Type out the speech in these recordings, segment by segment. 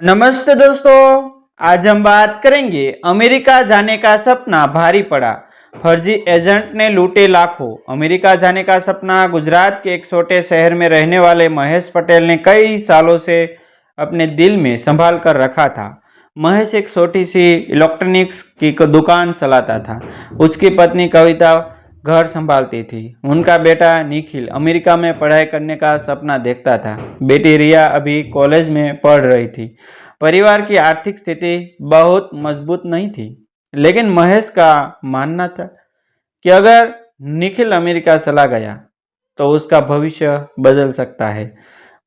नमस्ते दोस्तों, आज हम बात करेंगे अमेरिका जाने का सपना भारी पड़ा, फर्जी एजेंट ने लूटे लाखों। अमेरिका जाने का सपना गुजरात के एक छोटे शहर में रहने वाले महेश पटेल ने कई सालों से अपने दिल में संभाल कर रखा था। महेश एक छोटी सी इलेक्ट्रॉनिक्स की दुकान चलाता था। उसकी पत्नी कविता घर संभालती थी। उनका बेटा निखिल अमेरिका में पढ़ाई करने का सपना देखता था। बेटी रिया अभी कॉलेज में पढ़ रही थी। परिवार की आर्थिक स्थिति बहुत मजबूत नहीं थी, लेकिन महेश का मानना था कि अगर निखिल अमेरिका चला गया तो उसका भविष्य बदल सकता है।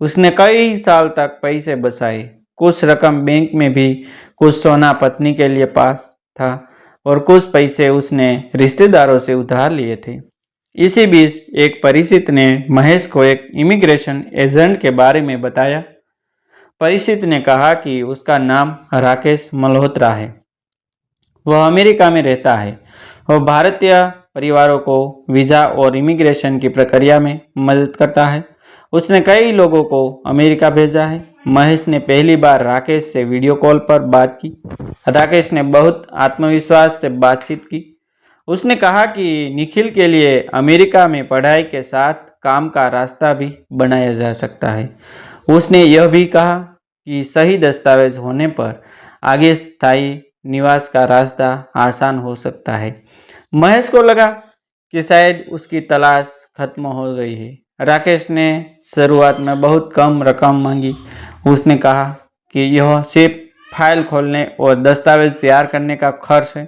उसने कई साल तक पैसे बचाए, कुछ रकम बैंक में भी, कुछ सोना पत्नी के लिए पास था और कुछ पैसे उसने रिश्तेदारों से उधार लिए थे। इसी बीच एक परिचित ने महेश को एक इमिग्रेशन एजेंट के बारे में बताया। परिचित ने कहा कि उसका नाम राकेश मल्होत्रा है। वह अमेरिका में रहता है। वह भारतीय परिवारों को वीज़ा और इमिग्रेशन की प्रक्रिया में मदद करता है। उसने कई लोगों को अमेरिका भेजा है। महेश ने पहली बार राकेश से वीडियो कॉल पर बात की। राकेश ने बहुत आत्मविश्वास से बातचीत की। उसने कहा कि निखिल के लिए अमेरिका में पढ़ाई के साथ काम का रास्ता भी बनाया जा सकता है। उसने यह भी कहा कि सही दस्तावेज होने पर आगे स्थायी निवास का रास्ता आसान हो सकता है। महेश को लगा कि शायद उसकी तलाश खत्म हो गई है। राकेश ने शुरुआत में बहुत कम रकम मांगी। उसने कहा कि यह सिर्फ फाइल खोलने और दस्तावेज तैयार करने का खर्च है।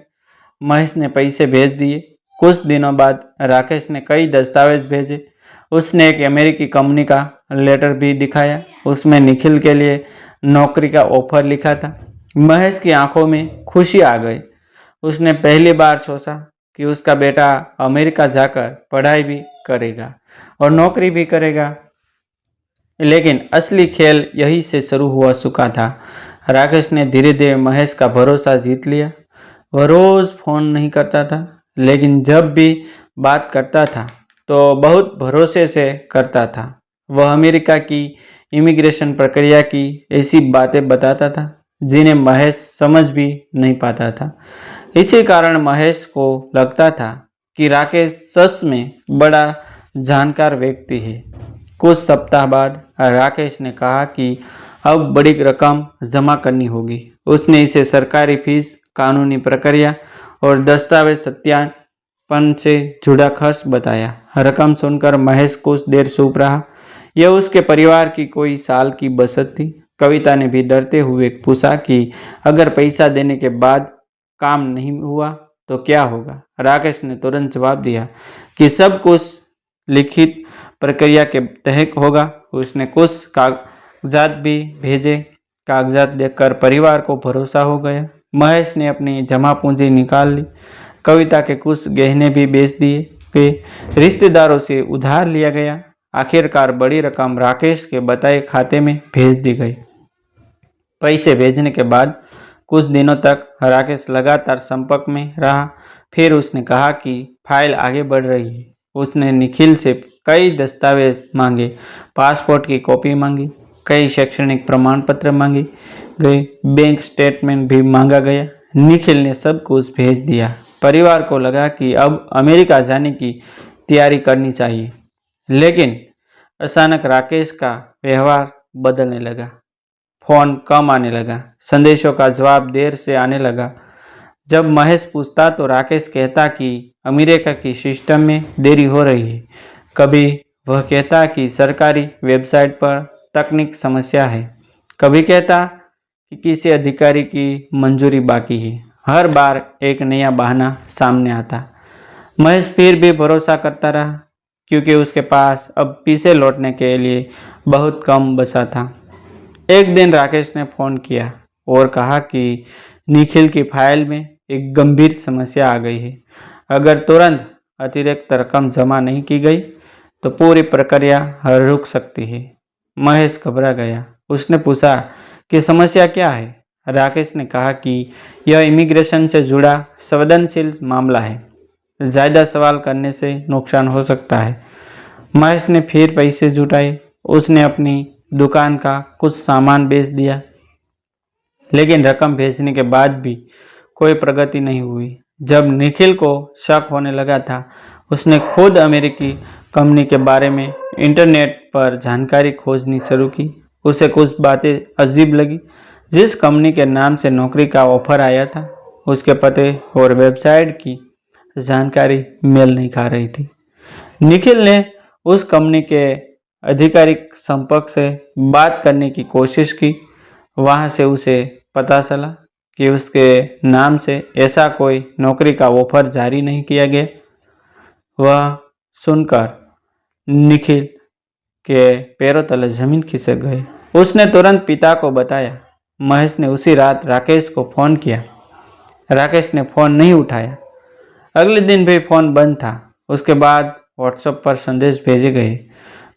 महेश ने पैसे भेज दिए। कुछ दिनों बाद राकेश ने कई दस्तावेज भेजे। उसने एक अमेरिकी कंपनी का लेटर भी दिखाया। उसमें निखिल के लिए नौकरी का ऑफर लिखा था। महेश की आंखों में खुशी आ गई। उसने पहली बार सोचा कि उसका बेटा अमेरिका जाकर पढ़ाई भी करेगा और नौकरी भी करेगा। लेकिन असली खेल यहीं से शुरू हुआ चुका था। राकेश ने धीरे धीरे महेश का भरोसा जीत लिया। वह रोज़ फ़ोन नहीं करता था, लेकिन जब भी बात करता था तो बहुत भरोसे से करता था। वह अमेरिका की इमिग्रेशन प्रक्रिया की ऐसी बातें बताता था जिन्हें महेश समझ भी नहीं पाता था। इसी कारण महेश को लगता था कि राकेश सच में बड़ा जानकार व्यक्ति है। कुछ सप्ताह बाद राकेश ने कहा कि अब बड़ी रकम जमा करनी होगी। उसने इसे सरकारी फीस, कानूनी प्रक्रिया और दस्तावेज सत्यापन से जुड़ा खर्च बताया। रकम सुनकर महेश कुछ देर चुप रहा। यह उसके परिवार की कोई साल की बचत थी। कविता ने भी डरते हुए पूछा कि अगर पैसा देने के बाद काम नहीं हुआ तो क्या होगा। राकेश ने तुरंत जवाब दिया कि सब कुछ लिखित प्रक्रिया के तहत होगा। उसने कुछ कागजात भी भेजे। कागजात देखकर परिवार को भरोसा हो गया। महेश ने अपनी जमा पूंजी निकाल ली। कविता के कुछ गहने भी बेच दिए गए। रिश्तेदारों से उधार लिया गया। आखिरकार बड़ी रकम राकेश के बताए खाते में भेज दी गई। पैसे भेजने के बाद कुछ दिनों तक राकेश लगातार संपर्क में रहा। फिर उसने कहा कि फाइल आगे बढ़ रही है। उसने निखिल से कई दस्तावेज मांगे, पासपोर्ट की कॉपी मांगी, कई शैक्षणिक प्रमाण पत्र मांगे गए, बैंक स्टेटमेंट भी मांगा गया। निखिल ने सब कुछ भेज दिया। परिवार को लगा कि अब अमेरिका जाने की तैयारी करनी चाहिए। लेकिन अचानक राकेश का व्यवहार बदलने लगा। फ़ोन कम आने लगा। संदेशों का जवाब देर से आने लगा। जब महेश पूछता तो राकेश कहता कि अमेरिका की सिस्टम में देरी हो रही है। कभी वह कहता कि सरकारी वेबसाइट पर तकनीक समस्या है। कभी कहता कि किसी अधिकारी की मंजूरी बाकी है। हर बार एक नया बहाना सामने आता। महेश फिर भी भरोसा करता रहा, क्योंकि उसके पास अब पीछे लौटने के लिए बहुत कम बचा था। एक दिन राकेश ने फ़ोन किया और कहा कि निखिल की फाइल में एक गंभीर समस्या आ गई है। अगर तुरंत अतिरिक्त रकम जमा नहीं की गई तो पूरी प्रक्रिया रुक सकती है। महेश घबरा गया। उसने पूछा कि समस्या क्या है। राकेश ने कहा कि यह इमिग्रेशन से जुड़ा संवेदनशील मामला है। ज़्यादा सवाल करने से नुकसान हो सकता है। महेश ने फिर पैसे जुटाए। उसने अपनी दुकान का कुछ सामान बेच दिया लेकिन रकम भेजने के बाद भी कोई प्रगति नहीं हुई। जब निखिल को शक होने लगा था, उसने खुद अमेरिकी कंपनी के बारे में इंटरनेट पर जानकारी खोजनी शुरू की। उसे कुछ बातें अजीब लगी। जिस कंपनी के नाम से नौकरी का ऑफर आया था, उसके पते और वेबसाइट की जानकारी मेल नहीं खा रही थी। निखिल ने उस कंपनी के आधिकारिक संपर्क से बात करने की कोशिश की। वहां से उसे पता चला कि उसके नाम से ऐसा कोई नौकरी का ऑफर जारी नहीं किया गया। वह सुनकर निखिल के पैरों तले जमीन खिसक गई। उसने तुरंत पिता को बताया। महेश ने उसी रात राकेश को फ़ोन किया। राकेश ने फ़ोन नहीं उठाया। अगले दिन भी फ़ोन बंद था। उसके बाद व्हाट्सएप पर संदेश भेजे गए,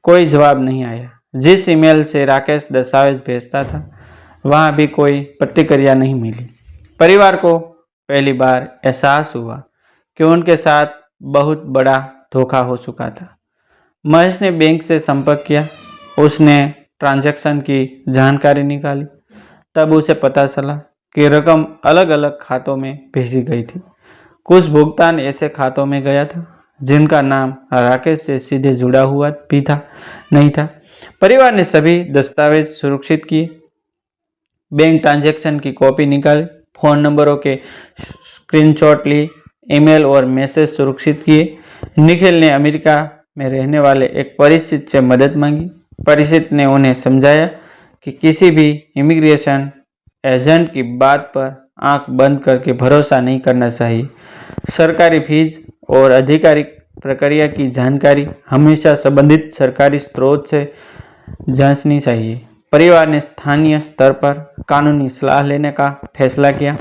कोई जवाब नहीं आया। जिस ईमेल से राकेश दस्तावेज भेजता था, वहाँ भी कोई प्रतिक्रिया नहीं मिली। परिवार को पहली बार एहसास हुआ कि उनके साथ बहुत बड़ा धोखा हो चुका था। महेश ने बैंक से संपर्क किया। उसने ट्रांजैक्शन की जानकारी निकाली। तब उसे पता चला कि रकम अलग अलग खातों में भेजी गई थी। कुछ भुगतान ऐसे खातों में गया था जिनका नाम राकेश से सीधे जुड़ा हुआ भी था नहीं था। परिवार ने सभी दस्तावेज सुरक्षित किए, बैंक ट्रांजैक्शन की कॉपी निकाली, फ़ोन नंबरों के स्क्रीनशॉट लिए, ईमेल और मैसेज सुरक्षित किए। निखिल ने अमेरिका में रहने वाले एक परिचित से मदद मांगी। परिचित ने उन्हें समझाया कि किसी भी इमिग्रेशन एजेंट की बात पर आंख बंद करके भरोसा नहीं करना चाहिए। सरकारी फीस और आधिकारिक प्रक्रिया की जानकारी हमेशा संबंधित सरकारी स्रोत से जांचनी चाहिए। परिवार ने स्थानीय स्तर पर कानूनी सलाह लेने का फैसला किया।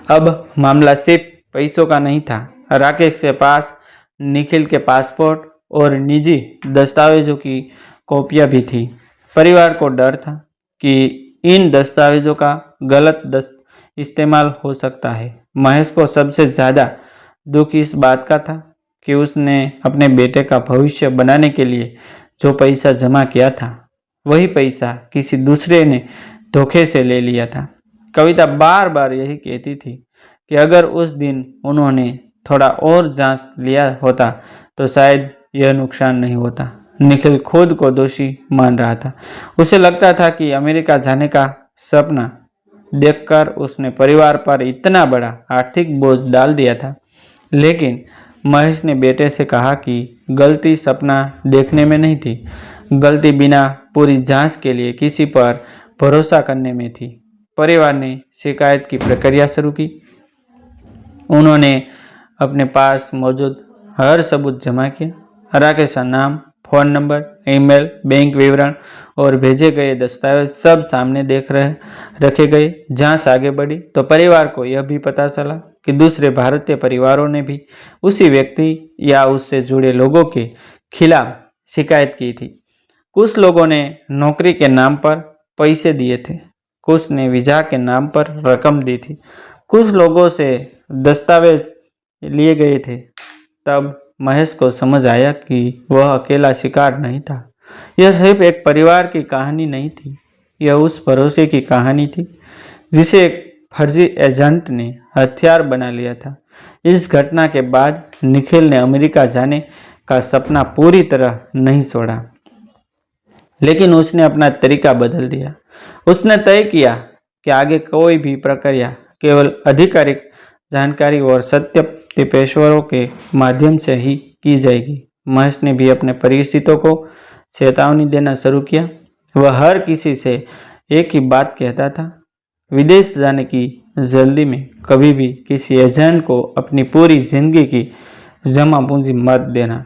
अब मामला सिर्फ पैसों का नहीं था। राकेश के पास निखिल के पासपोर्ट और निजी दस्तावेजों की कॉपियां भी थी। परिवार को डर था कि इन दस्तावेजों का गलत इस्तेमाल हो सकता है। महेश को सबसे ज़्यादा दुख इस बात का था कि उसने अपने बेटे का भविष्य बनाने के लिए जो पैसा जमा किया था, वही पैसा किसी दूसरे ने धोखे से ले लिया था। कविता बार बार यही कहती थी कि अगर उस दिन उन्होंने थोड़ा और जांच लिया होता तो शायद यह नुकसान नहीं होता। निखिल खुद को दोषी मान रहा था। उसे लगता था कि अमेरिका जाने का सपना देखकर उसने परिवार पर इतना बड़ा आर्थिक बोझ डाल दिया था। लेकिन महेश ने बेटे से कहा कि गलती सपना देखने में नहीं थी, गलती बिना पूरी जांच के लिए किसी पर भरोसा करने में थी। परिवार ने शिकायत की प्रक्रिया शुरू की। उन्होंने अपने पास मौजूद हर सबूत जमा किया। राकेश का नाम, फ़ोन नंबर, ईमेल, बैंक विवरण और भेजे गए दस्तावेज सब सामने रखे गए। जांच आगे बढ़ी तो परिवार को यह भी पता चला कि दूसरे भारतीय परिवारों ने भी उसी व्यक्ति या उससे जुड़े लोगों के खिलाफ शिकायत की थी। कुछ लोगों ने नौकरी के नाम पर पैसे दिए थे, कुछ ने वीज़ा के नाम पर रकम दी थी, कुछ लोगों से दस्तावेज लिए गए थे। तब महेश को समझ आया कि वह अकेला शिकार नहीं था। यह सिर्फ एक परिवार की कहानी नहीं थी, यह उस भरोसे की कहानी थी जिसे एक फर्जी एजेंट ने हथियार बना लिया था। इस घटना के बाद निखिल ने अमेरिका जाने का सपना पूरी तरह नहीं छोड़ा, लेकिन उसने अपना तरीका बदल दिया। उसने तय किया कि आगे कोई भी प्रक्रिया केवल आधिकारिक जानकारी और सत्य पेशेवरों के माध्यम से ही की जाएगी। महेश ने भी अपने परिचितों को चेतावनी देना शुरू किया। वह हर किसी से एक ही बात कहता था, विदेश जाने की जल्दी में कभी भी किसी एजेंट को अपनी पूरी जिंदगी की जमा पूंजी मत देना।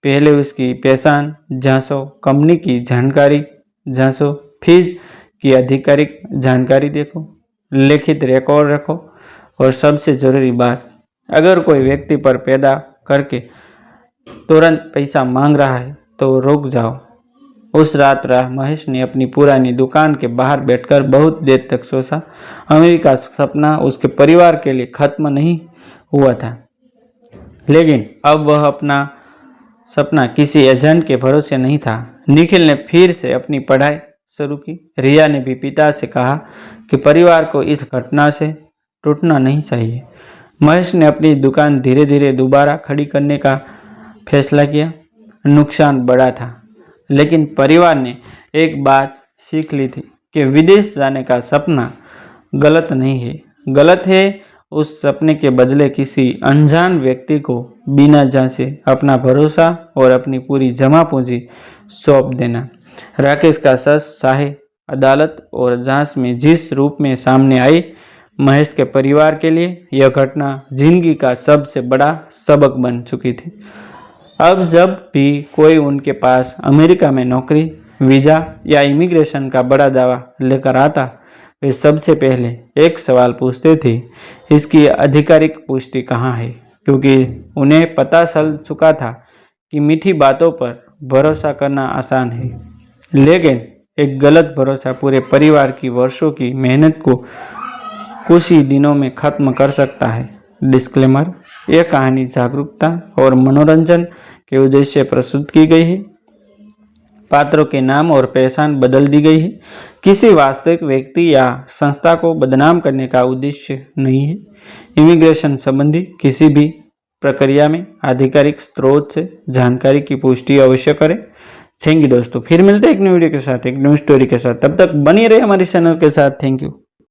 पहले उसकी पहचान जांचो, कंपनी की जानकारी जांचो, फीस की आधिकारिक जानकारी देखो, लिखित रिकॉर्ड रखो और सबसे ज़रूरी बात, अगर कोई व्यक्ति पर पैदा करके तुरंत पैसा मांग रहा है तो रुक जाओ। उस रात महेश ने अपनी पुरानी दुकान के बाहर बैठकर बहुत देर तक सोचा। अमेरिका का सपना उसके परिवार के लिए खत्म नहीं हुआ था, लेकिन अब वह अपना सपना किसी एजेंट के भरोसे नहीं था। निखिल ने फिर से अपनी पढ़ाई शुरू की। रिया ने भी पिता से कहा कि परिवार को इस घटना से टूटना नहीं चाहिए। महेश ने अपनी दुकान धीरे धीरे दोबारा खड़ी करने का फैसला किया। नुकसान बड़ा था, लेकिन परिवार ने एक बात सीख ली थी कि विदेश जाने का सपना गलत नहीं है। गलत है उस सपने के बदले किसी अनजान व्यक्ति को बिना जांचे अपना भरोसा और अपनी पूरी जमा पूंजी सौंप देना। राकेश का सच शाही अदालत और जांच में जिस रूप में सामने आई, महेश के परिवार के लिए यह घटना जिंदगी का सबसे बड़ा सबक बन चुकी थी। अब जब भी कोई उनके पास अमेरिका में नौकरी, वीज़ा या इमिग्रेशन का बड़ा दावा लेकर आता, वे सबसे पहले एक सवाल पूछते थे, इसकी आधिकारिक पुष्टि कहाँ है? क्योंकि उन्हें पता चल चुका था कि मीठी बातों पर भरोसा करना आसान है, लेकिन एक गलत भरोसा पूरे परिवार की वर्षों की मेहनत को कुछ ही दिनों में खत्म कर सकता है। डिस्क्लेमर: यह कहानी जागरूकता और मनोरंजन के उद्देश्य से प्रस्तुत की गई है। पात्रों के नाम और पहचान बदल दी गई है। किसी वास्तविक व्यक्ति या संस्था को बदनाम करने का उद्देश्य नहीं है। इमिग्रेशन संबंधी किसी भी प्रक्रिया में आधिकारिक स्रोत से जानकारी की पुष्टि अवश्य करें। थैंक यू दोस्तों, फिर मिलते हैं एक न्यू वीडियो के साथ, एक न्यू स्टोरी के साथ। तब तक बनी रहे हमारे चैनल के साथ। Thank you.